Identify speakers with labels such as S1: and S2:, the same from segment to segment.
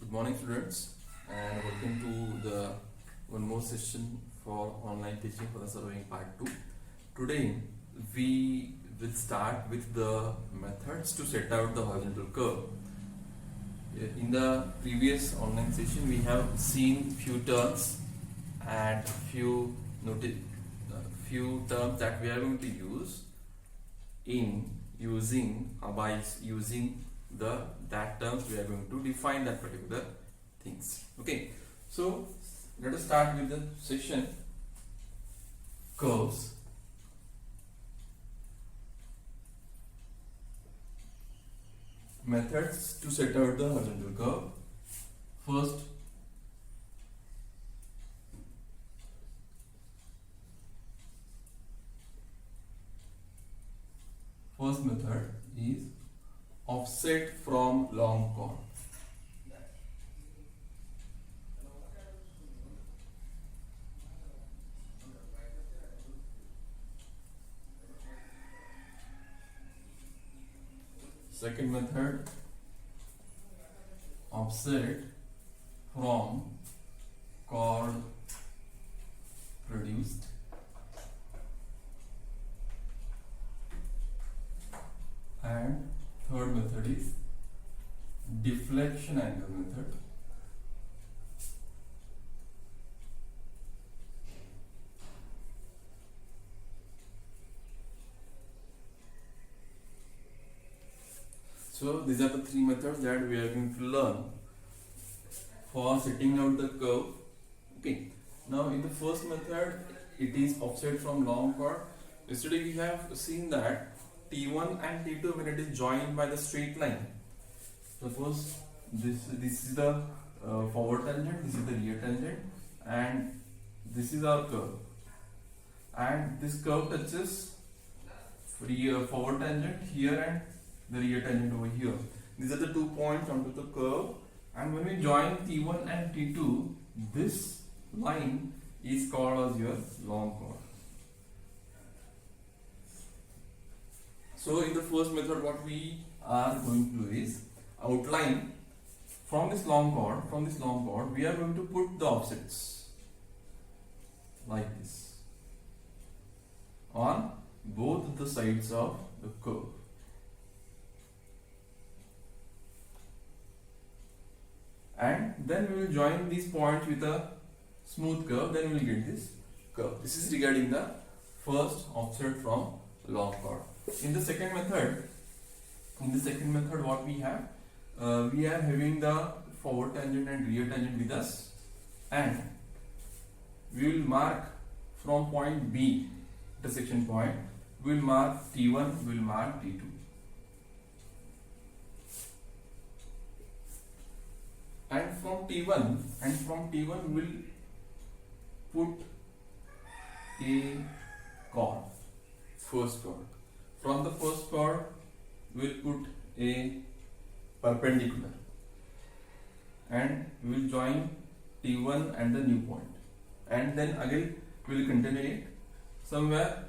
S1: Good morning, students, and welcome to the one more session for online teaching for the surveying part 2. Today we will start with the methods to set out the horizontal curve. In the previous online session we have seen few terms and few terms that we are going to use by using that terms we are going to define that particular things. Okay, so let us start with the session curves. Methods to set out the horizontal curve. First method is offset from long chord. Second method, offset from chord produced. And third method is deflection angle method. So these are the three methods that we are going to learn for setting out the curve. Okay. Now in the first method, it is offset from long chord. Yesterday we have seen that T1 and T2 when it is joined by the straight line. Suppose this is the forward tangent, this is the rear tangent, and this is our curve. And this curve touches forward tangent here and the rear tangent over here. These are the 2 points onto the curve. And when we join T1 and T2, this line is called as your long chord. So in the first method, what we are going to do is outline from this long chord, we are going to put the offsets like this on both the sides of the curve. And then we will join these points with a smooth curve, then we will get this curve. This is regarding the first offset from long chord. In the second method, what we have, we are having the forward tangent and rear tangent with us, and we will mark from point B, intersection point, we will mark T1, we will mark T2. And from T1 we will put a chord, first chord. From the first chord we will put a perpendicular, and we will join T1 and the new point, and then again we will continue it somewhere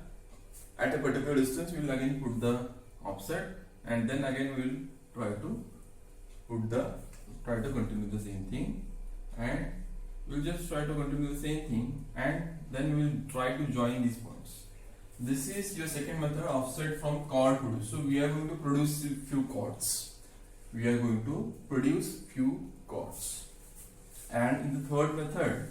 S1: at a particular distance. We will again put the offset, and then again we will try to continue the same thing, and we will just try to continue the same thing, and then we will try to join these points. This is your second method, offset from chord produce. So we are going to produce few chords. And in the third method,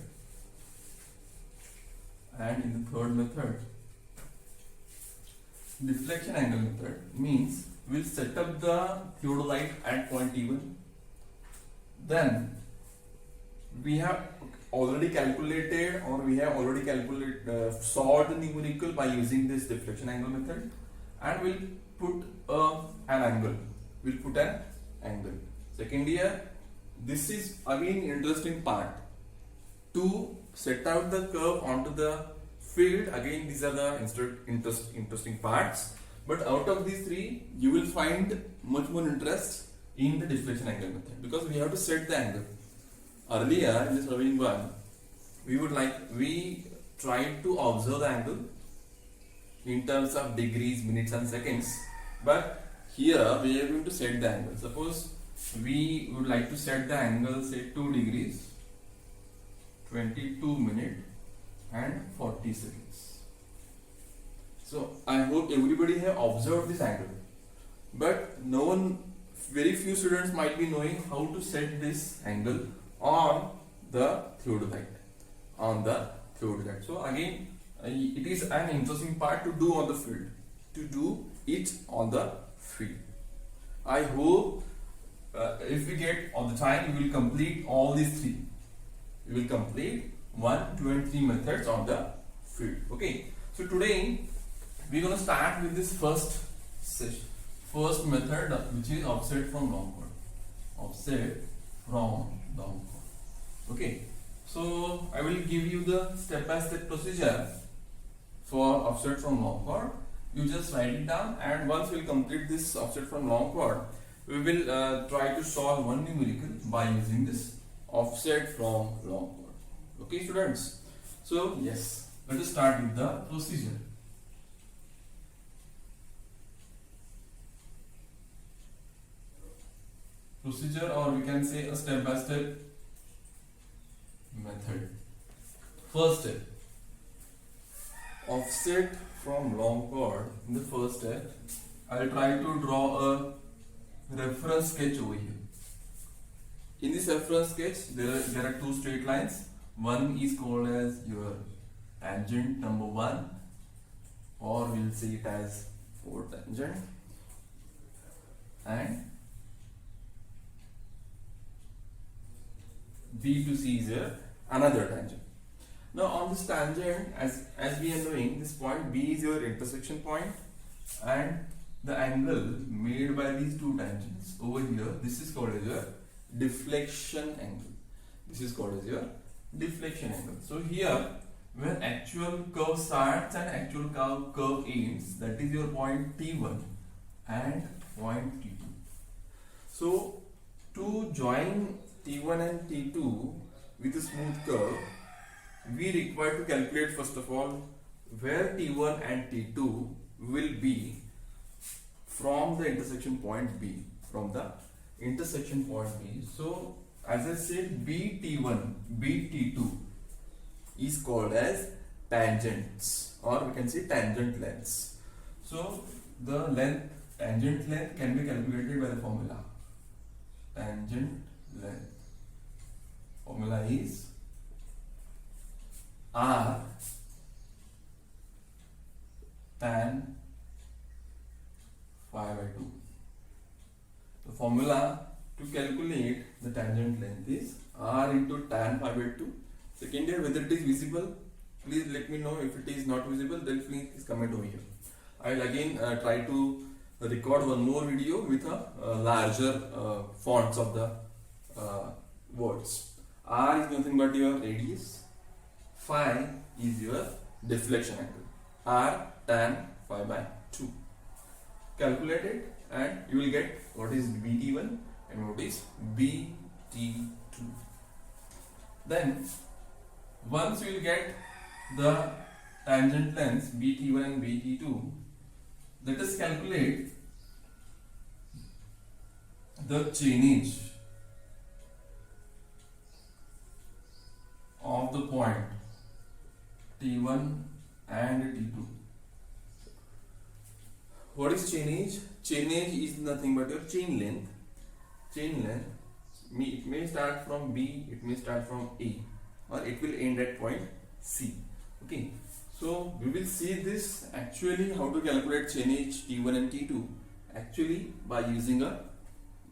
S1: deflection angle method means we'll set up the theodolite at point T1. Then we have already calculated solved the numerical by using this deflection angle method, and we'll put an angle. Second here, this is again interesting part to set out the curve onto the field. Again, these are the interesting parts, but out of these three you will find much more interest in the deflection angle method, because we have to set the angle. Earlier in the surveying one, we tried to observe the angle in terms of degrees, minutes and seconds, but here we are going to set the angle. Suppose we would like to set the angle say 2 degrees, 22 minutes and 40 seconds. So I hope everybody have observed this angle, but no one, very few students might be knowing how to set this angle on the theodolite. So again, it is an interesting part to do on the field. I hope if we get on the time, we will complete all these three. We will complete 1, 2 and 3 methods on the field. Okay. So today we are going to start with this first method, which is offset from long chord. Okay. So I will give you the step-by-step procedure for offset from long chord. You just write it down, and once we will complete this offset from long chord, we will try to solve one numerical by using this offset from long chord. Okay, students. So yes, let us start with the procedure. Or we can say a step-by-step method. First step, offset from long chord. In the first step, I will try to draw a reference sketch over here. In this reference sketch, there are two straight lines. One is called as your tangent number 1, or we'll say it as 4 tangent, and B to C is your another tangent. Now on this tangent, as we are knowing, this point B is your intersection point, and the angle made by these two tangents over here, this is called as your deflection angle. So here, where actual curve starts and actual curve ends, that is your point T1 and point T2. So to join T1 and T2 with a smooth curve, we require to calculate first of all where T1 and T2 will be from the intersection point B. So as I said, BT1, BT2 is called as tangents, or we can say tangent lengths. So the tangent length can be calculated by the formula. Tangent length formula is R tan phi by 2. The formula to calculate the tangent length is R into tan phi by 2. Second year, whether it is visible, please let me know. If it is not visible, then please comment over here. I will again try to record one more video with a larger fonts of the words. R is nothing but your radius, phi is your deflection angle. R tan phi by 2. Calculate it and you will get what is BT1 and what is BT2. Then once you will get the tangent lengths BT1 and BT2, let us calculate the chainage of the point T1 and T2. What is chainage? Chainage is nothing but your chain length. It may start from B, it may start from A, or it will end at point C. Okay. So we will see this actually how to calculate chainage T1 and T2 actually by using a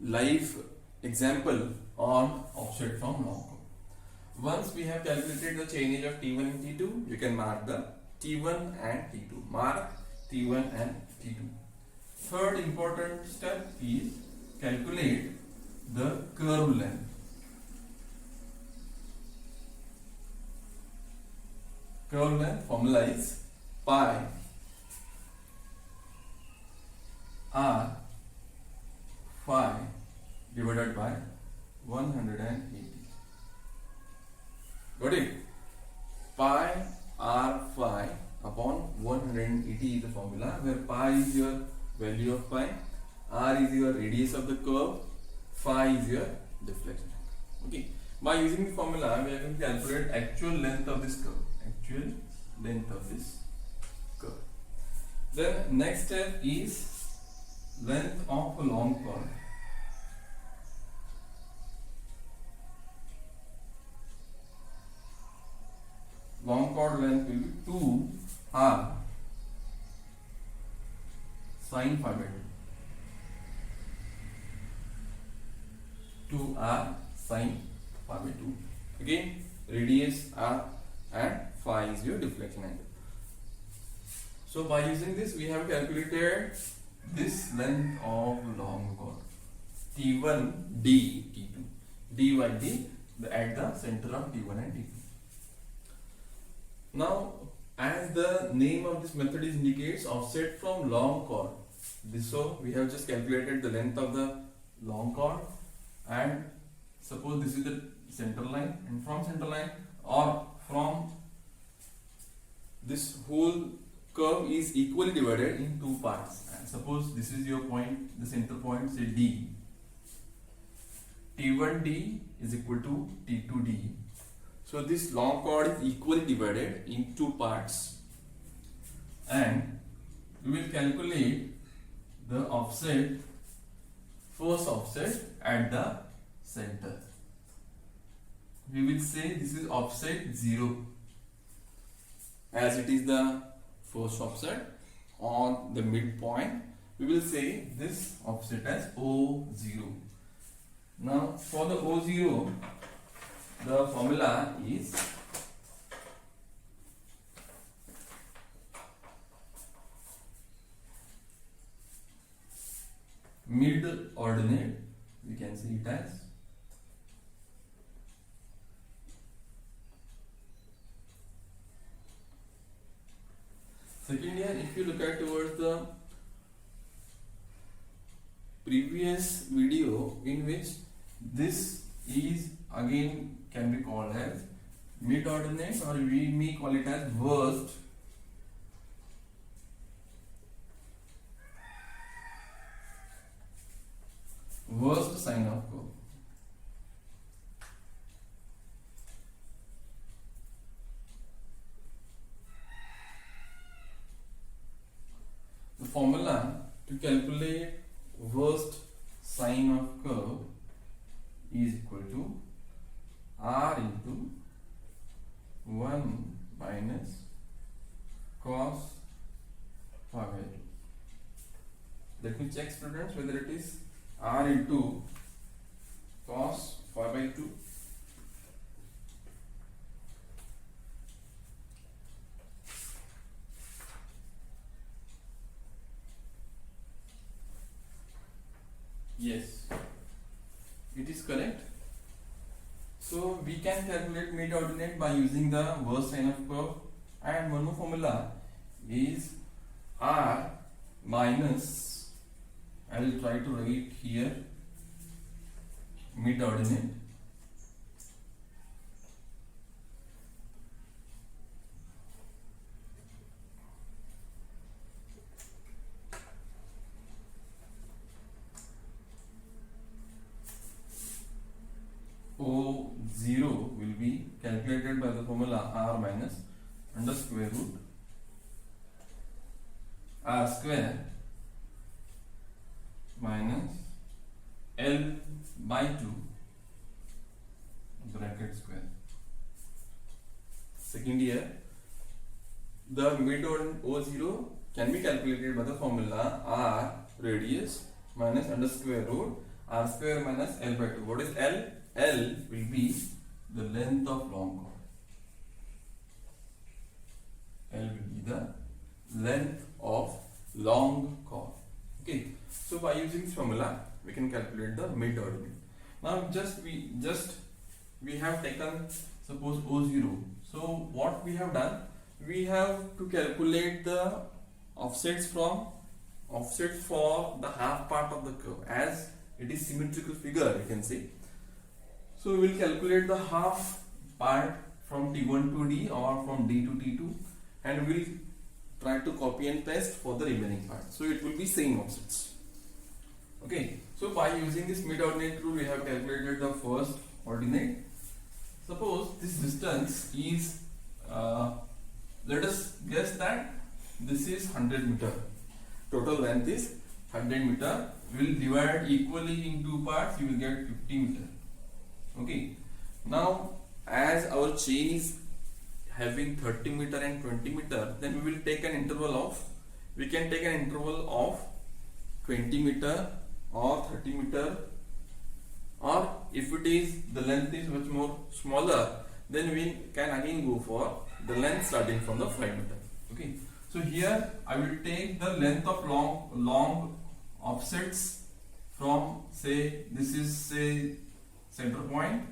S1: live example on offset from long chord. Once we have calculated the chainage of T1 and T2, you can mark the T1 and T2. Mark T1 and T2. Third important step is calculate the curve length. Curve length formula is pi r phi divided by 180. Got it? Pi r phi upon 180 is the formula, where pi is your value of pi, r is your radius of the curve, phi is your deflection angle. Okay. By using the formula, we are going to calculate actual length of this curve. Actual length of this curve. Then next step is length of a long chord. Long chord length will be 2r sin phi by 2. 2r sin phi by 2. Again, radius r and phi is your deflection angle. So by using this, we have calculated this length of long chord T1 D T2 D by D at the center of T1 and T2. Now, as the name of this method is indicates, offset from long chord. So we have just calculated the length of the long chord, and suppose this is the center line, and from center line or from this whole curve is equally divided in two parts. And suppose this is your point, the center point, say D. T1D is equal to T2D. So this long chord is equally divided in two parts, and we will calculate the offset, first offset at the center. We will say this is offset 0, as it is the first offset on the midpoint. We will say this offset as O0. Now for the O0, the formula is mid ordinate. We can see it as second here. If you look at towards the previous video, in which this is again can be called as mid ordinate, or we may call it as worst sign of curve. The formula to calculate worst sign of curve is equal to r into 1 minus cos phi by 2. Let me check, students, whether it is r into cos phi by 2. Yes, it is correct. So we can calculate mid ordinate by using the worst sign of curve, and one more formula is r minus, I will try to write here, mid ordinate O0 will be calculated by the formula r minus under square root r square minus L by 2 bracket square. Second here, the mid O0 can be calculated by the formula r radius minus under square root r square minus L by 2. What is L? L will be the length of long chord. L will be the length of long chord. Okay. So by using this formula, we can calculate the mid ordinate. Now we have taken suppose O0. So what we have done, we have to calculate the offset for the half part of the curve, as it is symmetrical figure, you can see. So we will calculate the half part from T1 to D or from D to T2, and we will try to copy and paste for the remaining part. So it will be same offsets. Okay. So by using this mid ordinate rule, we have calculated the first ordinate. Suppose this distance is, let us guess that this is 100 meter. Total length is 100 meter. We will divide equally in two parts. You will get 50 meter. Okay. Now, as our chain is having 30 meter and 20 meter, then we will take an interval of, we can take an interval of 20 meter or 30 meter, or if it is the length is much more smaller, then we can again go for the length starting from the 5 meter. Okay. So here I will take the length of long offsets from, say, this is say center point,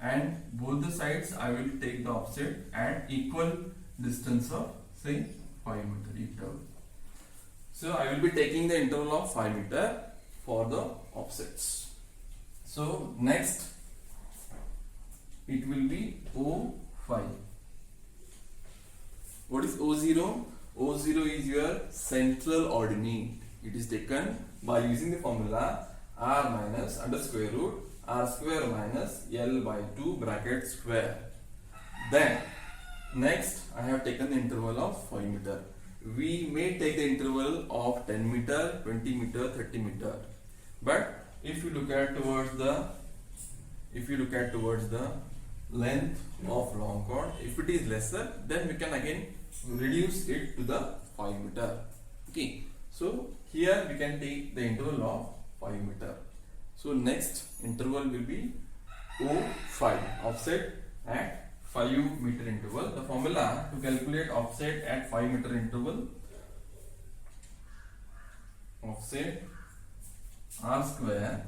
S1: and both the sides I will take the offset at equal distance of say 5 meter interval. So I will be taking the interval of 5 meter for the offsets. So next it will be O5. What is O0? O0 is your central ordinate. It is taken by using the formula r minus under square root r square minus L by 2 bracket square. Then next I have taken the interval of 5 meter. We may take the interval of 10 meter, 20 meter, 30 meter. But if you look at towards the length of long chord, if it is lesser, then we can again reduce it to the 5 meter. Okay. So here we can take the interval of 5 meter. So next interval will be O5, offset at 5 meter interval. The formula to calculate offset at 5 meter interval, offset r square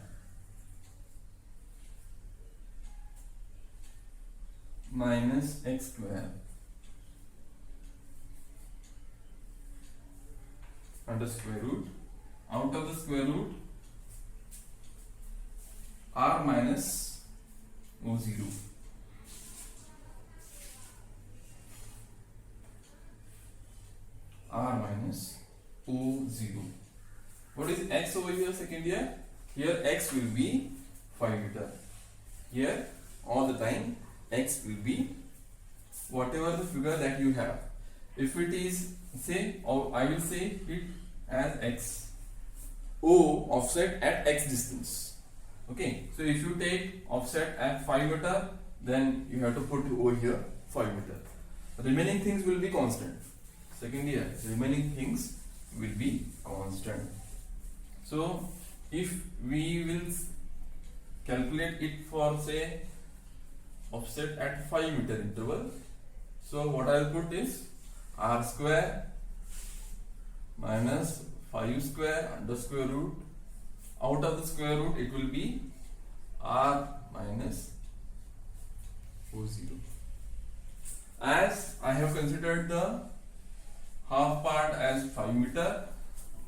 S1: minus x square under square root, out of the square root r minus O0. R minus O0. What is x over here second year? Here x will be 5 meter. Here all the time x will be whatever the figure that you have. If it is say, or I will say it as x. O offset at x distance. Okay. So if you take offset at 5 meter, then you have to put O here 5 meter. The remaining things will be constant. Second year, remaining things will be constant. So if we will calculate it for say offset at 5 meter interval, so what I will put is r square minus 5 square under square root, out of the square root it will be r minus O0. As I have considered the half part as 5 meter,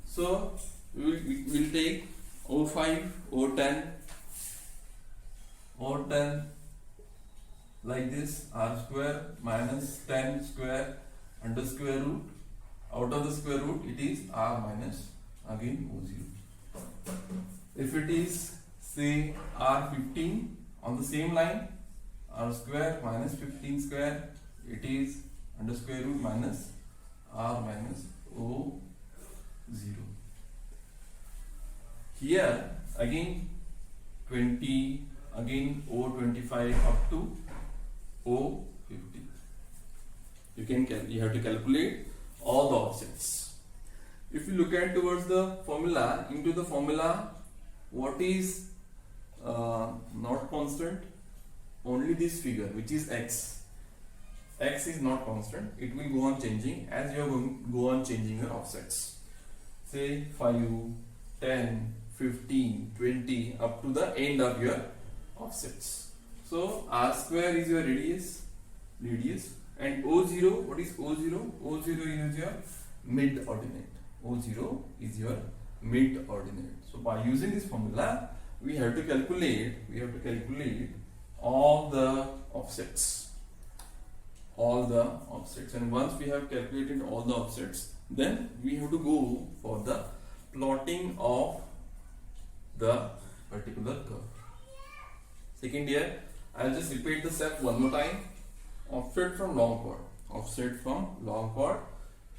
S1: so we will take O5, O10 like this, r square minus 10 square under square root, out of the square root it is r minus again O0. If it is say r15 on the same line, r square minus 15 square, it is under square root minus r minus O0. Here again 20, again O25 up to O50. You have to calculate all the offsets. If you look at towards the formula, into the formula, what is not constant? Only this figure, which is x. X is not constant. It will go on changing as you are going go on changing your offsets. Say 5, 10, 15, 20 up to the end of your offsets. So r square is your radius, and O0, what is O0? O0 is your mid ordinate. O0 is your mid ordinate. So by using this formula, we have to calculate all the offsets. And once we have calculated all the offsets, then we have to go for the plotting of the particular curve. Second here, I'll just repeat the step one more time. Offset from long chord. Offset from long chord.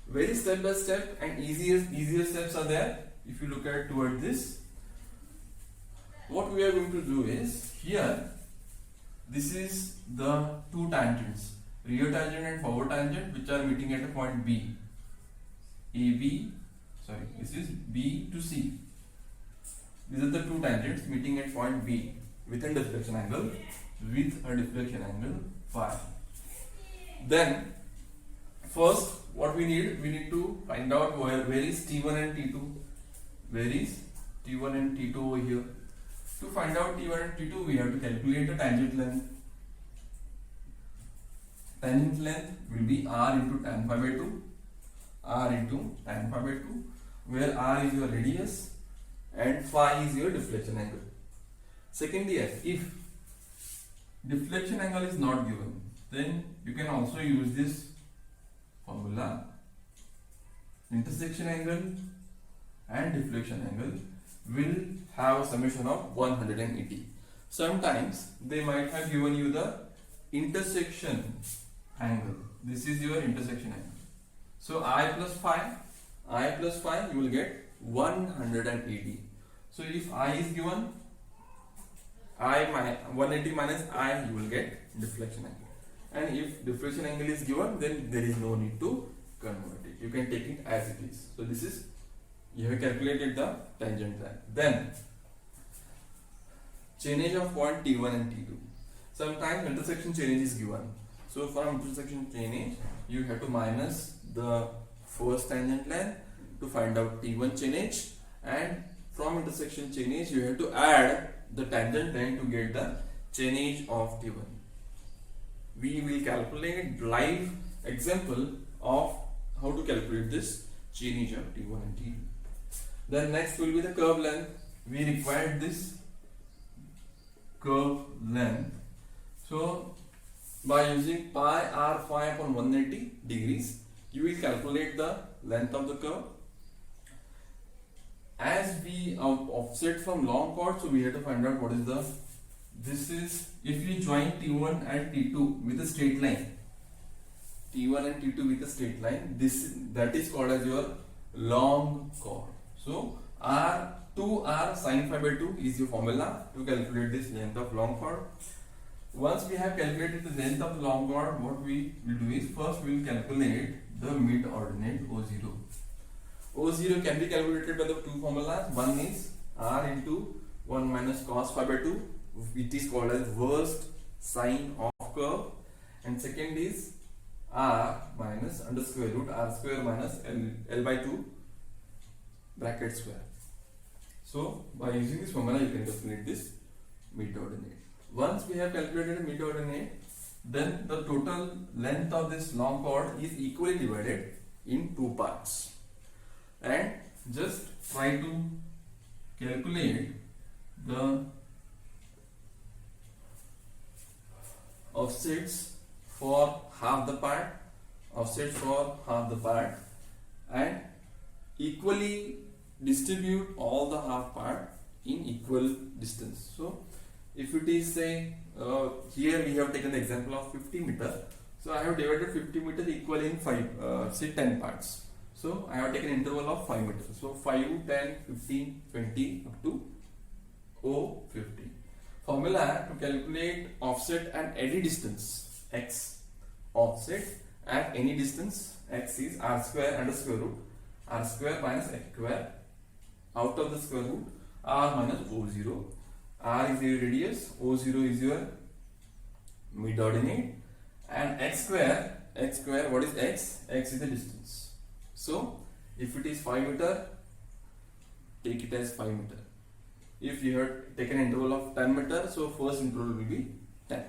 S1: Very step by step and easier steps are there. If you look at toward this, what we are going to do is here. This is the two tangents, rear tangent and forward tangent, which are meeting at a point B. This is B to C. These are the two tangents meeting at point B with a deflection angle phi. Then first what we need to find out where is T1 and T2. Where is T1 and T2 over here? To find out T1 and T2, we have to calculate the tangent length. Tangent length will be R into tan phi by 2. R into tan phi by 2, where R is your radius and phi is your deflection angle. Secondly, if deflection angle is not given, then you can also use this formula. Intersection angle and deflection angle will have a summation of 180. Sometimes they might have given you the intersection angle. This is your intersection angle. So I plus phi, you will get 180. So if I is given, 180 minus I, you will get deflection angle. And if deflection angle is given, then there is no need to convert it. You can take it as it is. So this is, you have calculated the tangent length. Then chainage of point T1 and T2. Sometimes intersection chainage is given. So from intersection chainage, you have to minus the first tangent length to find out T1 chainage, and from intersection chainage you have to add the tangent length to get the chainage of T1. We will calculate live example of how to calculate this chainage of T1 and T2. Then next will be the curve length. We required this curve length. So by using pi r phi upon 180 degrees, you will calculate the length of the curve. As we offset from long chord, so we have to find out what is the, this is, if we join T1 and T2 with a straight line, T1 and T2 with a straight line, that is called as your long chord. So R2R sin phi by 2 is your formula to calculate this length of long chord. Once we have calculated the length of the long chord, what we will do is first we will calculate the mid ordinate O0. O0 can be calculated by the two formulas. One is R into 1 minus cos phi by 2, which is called as worst sine of curve, and second is R minus under square root R square minus L by 2 bracket square. So by using this formula you can calculate this mid ordinate. Once we have calculated a mid ordinate, then the total length of this long chord is equally divided in two parts. And just try to calculate the offsets for half the part, and equally distribute all the half part in equal distance. So if it is say here we have taken the example of 50 meter, so I have divided 50 meter equally in 10 parts. So I have taken interval of 5 meters. So 5, 10, 15, 20 up to 50. Formula to calculate offset at any distance x. Offset at any distance x is r square under square root r square minus x square out of the square root r minus O0. R is your radius, O0 is your mid ordinate, and x square, what is x? X is the distance. So if it is 5 meter, take it as 5 meter. If you have taken interval of 10 meter, so first interval will be 10.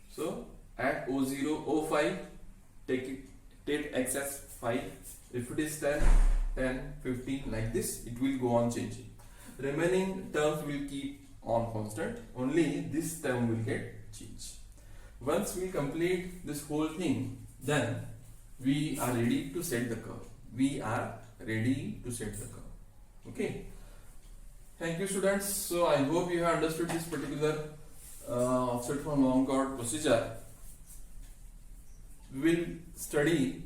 S1: So at O0, O5, take x as 5. If it is 10, 10, 15, like this, it will go on changing. Remaining terms will keep on constant, only this term will get changed. Once we complete this whole thing, then we are ready to set the curve. Okay. Thank you, students. So I hope you have understood this particular offset from long chord procedure. We will study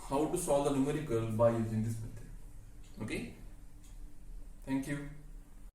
S1: how to solve the numerical by using this method. Okay. Thank you.